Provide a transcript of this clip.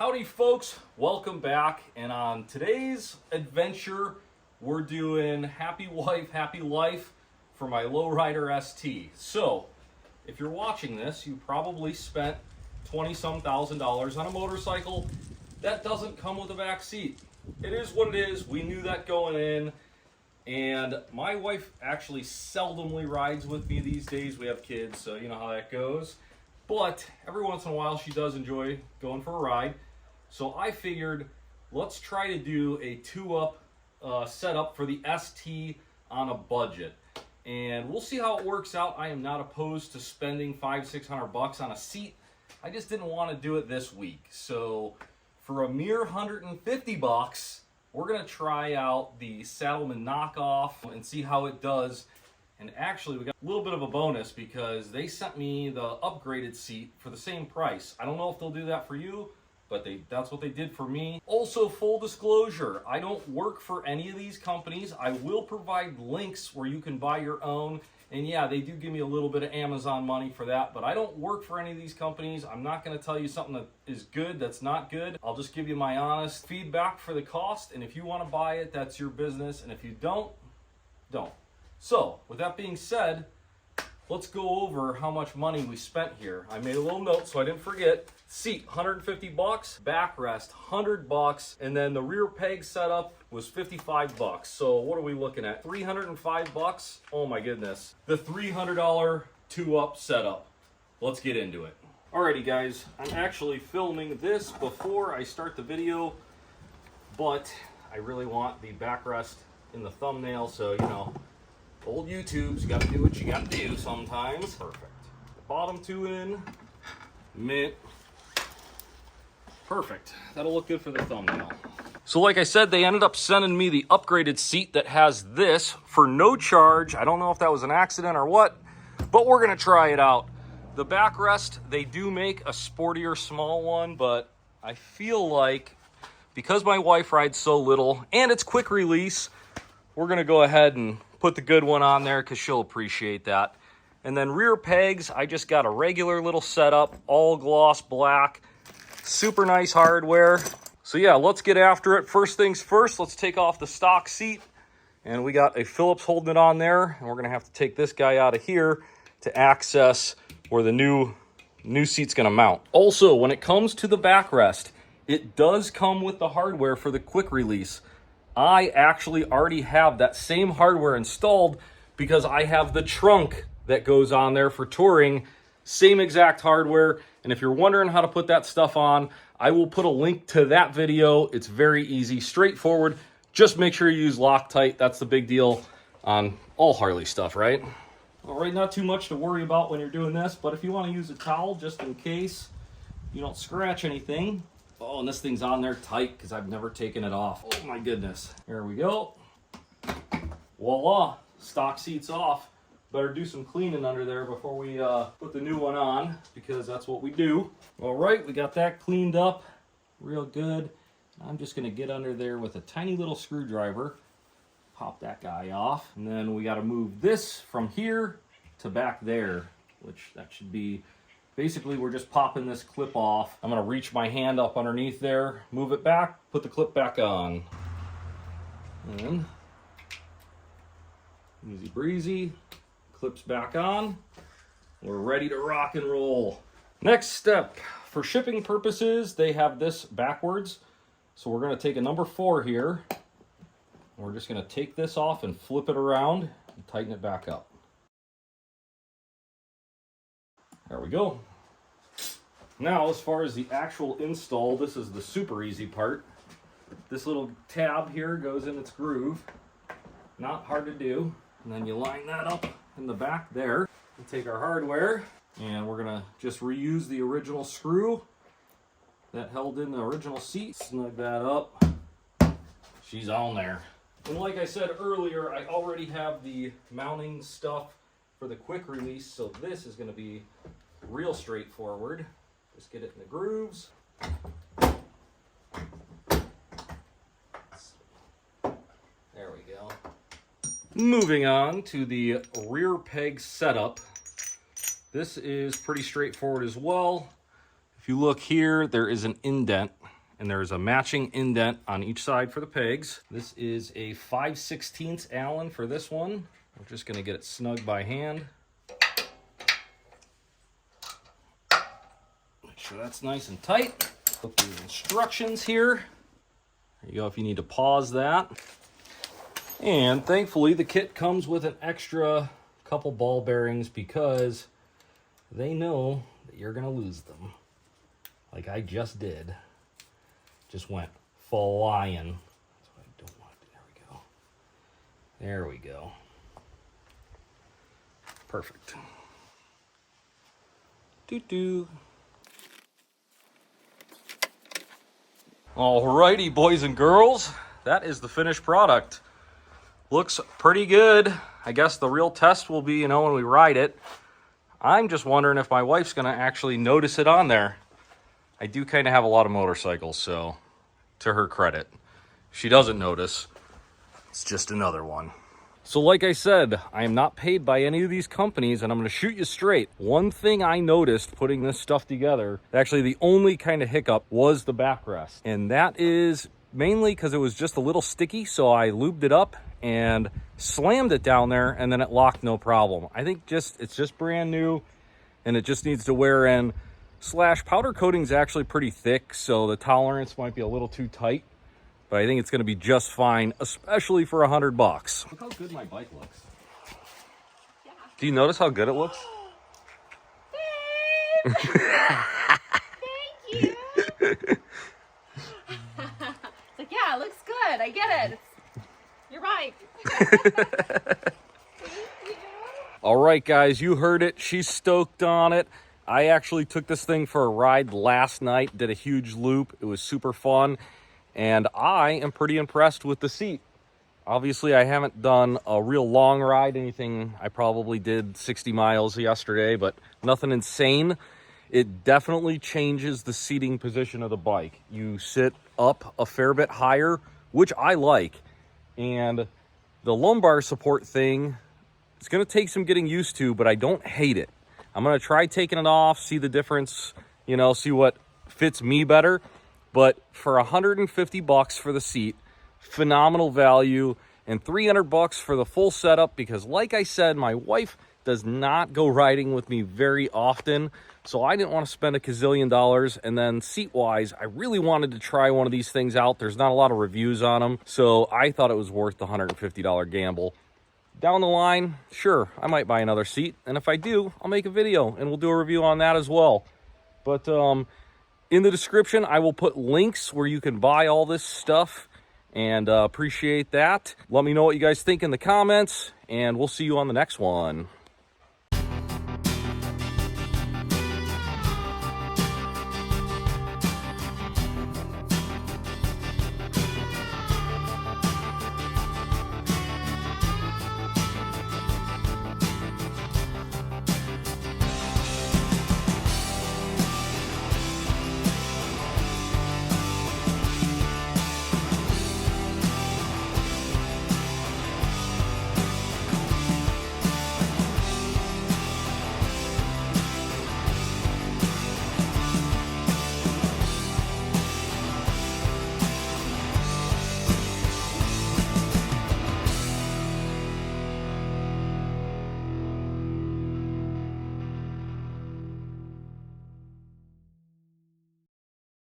Howdy folks, welcome back, and on today's adventure we're doing Happy Wife, Happy Life for my Lowrider ST. So, if you're watching this, you probably spent $20-some thousand on a motorcycle that doesn't come with a back seat. It is what it is, we knew that going in, and my wife actually seldomly rides with me these days. We have kids, so you know how that goes. But every once in a while she does enjoy going for a ride. So I figured, let's try to do a two-up setup for the ST on a budget. And we'll see how it works out. I am not opposed to spending $500-600 on a seat. I just didn't want to do it this week. So for a mere $150, we're going to try out the Saddlemen knockoff and see how it does. And actually, we got a little bit of a bonus because they sent me the upgraded seat for the same price. I don't know if they'll do that for you, but that's what they did for me. Also, full disclosure, I don't work for any of these companies. I will provide links where you can buy your own. And yeah, they do give me a little bit of Amazon money for that, but I don't work for any of these companies. I'm not gonna tell you something that is good, that's not good. I'll just give you my honest feedback for the cost, and if you wanna buy it, that's your business, and if you don't, don't. So, with that being said, let's go over how much money we spent here. I made a little note so I didn't forget. Seat, $150. Backrest, $100. And then the rear peg setup was $55. So what are we looking at? $305? Oh my goodness. The $300 two-up setup. Let's get into it. Alrighty guys, I'm actually filming this before I start the video, but I really want the backrest in the thumbnail, so you know, old YouTube's got to do what you got to do sometimes. Perfect. Bottom two in, mint. Perfect. That'll look good for the thumbnail. So like I said, they ended up sending me the upgraded seat that has this for no charge. I don't know if that was an accident or what, but we're going to try it out. The backrest, they do make a sportier small one, but I feel like because my wife rides so little and it's quick release, we're going to go ahead and put the good one on there because she'll appreciate that. And then rear pegs, I just got a regular little setup, all gloss black, super nice hardware. So yeah, let's get after it. First things first, let's take off the stock seat. And we got a Phillips holding it on there. And we're gonna have to take this guy out of here to access where the new seat's gonna mount. Also, when it comes to the backrest, it does come with the hardware for the quick release. I actually already have that same hardware installed because I have the trunk that goes on there for touring, same exact hardware. And if you're wondering how to put that stuff on, I will put a link to that video. It's very easy, straightforward. Just make sure you use Loctite. That's the big deal on all Harley stuff, right? All right, not too much to worry about when you're doing this, but if you want to use a towel just in case you don't scratch anything. Oh, and this thing's on there tight because I've never taken it off. Oh my goodness. There we go. Voila, stock seat's off. Better do some cleaning under there before we put the new one on, because that's what we do. All right, we got that cleaned up real good. I'm just gonna get under there with a tiny little screwdriver, pop that guy off, and then we gotta move this from here to back there, which that should be, basically we're just popping this clip off. I'm gonna reach my hand up underneath there, move it back, put the clip back on. And easy breezy. Clips back on. We're ready to rock and roll. Next step, for shipping purposes, they have this backwards. So we're gonna take a number 4 here. We're just gonna take this off and flip it around and tighten it back up. There we go. Now, as far as the actual install, this is the super easy part. This little tab here goes in its groove. Not hard to do. And then you line that up in the back there. We'll take our hardware and we're gonna just reuse the original screw that held in the original seat. Snug that up. She's on there. And like I said earlier, I already have the mounting stuff for the quick release, so this is gonna be real straightforward. Just get it in the grooves. There we go. Moving on to the rear peg setup. This is pretty straightforward as well. If you look here, there is an indent, and there's a matching indent on each side for the pegs. This is a 5/16 Allen for this one. We're just gonna get it snug by hand. Make sure that's nice and tight. Put these instructions here. There you go if you need to pause that. And thankfully the kit comes with an extra couple ball bearings because they know that you're gonna lose them. Like I just did. Just went flying. That's what I don't want to do. There we go. There we go. Perfect. Doo-doo. Alrighty, boys and girls. That is the finished product. Looks pretty good. I guess the real test will be, when we ride it. I'm just wondering if my wife's gonna actually notice it on there. I do kind of have a lot of motorcycles, so to her credit. If she doesn't notice, it's just another one. So like I said, I am not paid by any of these companies, and I'm gonna shoot you straight. One thing I noticed putting this stuff together, actually the only kind of hiccup was the backrest. And that is mainly because it was just a little sticky, so I lubed it up and slammed it down there, and then it locked no problem. I think it's just brand new, and it just needs to wear in. / powder coating is actually pretty thick, so the tolerance might be a little too tight, but I think it's going to be just fine, especially for $100. Look how good my bike looks. Yeah. Do you notice how good it looks? Thank you. It's like, yeah, it looks good. I get it. You're right. All right, guys, you heard it. She's stoked on it. I actually took this thing for a ride last night, did a huge loop. It was super fun, and I am pretty impressed with the seat. Obviously, I haven't done a real long ride, anything. I probably did 60 miles yesterday, but nothing insane. It definitely changes the seating position of the bike. You sit up a fair bit higher, which I like. And the lumbar support thing, it's going to take some getting used to, but I don't hate it. I'm going to try taking it off, see the difference, see what fits me better. But for $150 for the seat, phenomenal value, and $300 for the full setup, because like I said, my wife does not go riding with me very often, so I didn't want to spend a gazillion dollars. And then seat-wise, I really wanted to try one of these things out. There's not a lot of reviews on them, so I thought it was worth the $150 gamble. Down the line, sure, I might buy another seat, and if I do, I'll make a video, and we'll do a review on that as well. But in the description, I will put links where you can buy all this stuff, and appreciate that. Let me know what you guys think in the comments, and we'll see you on the next one.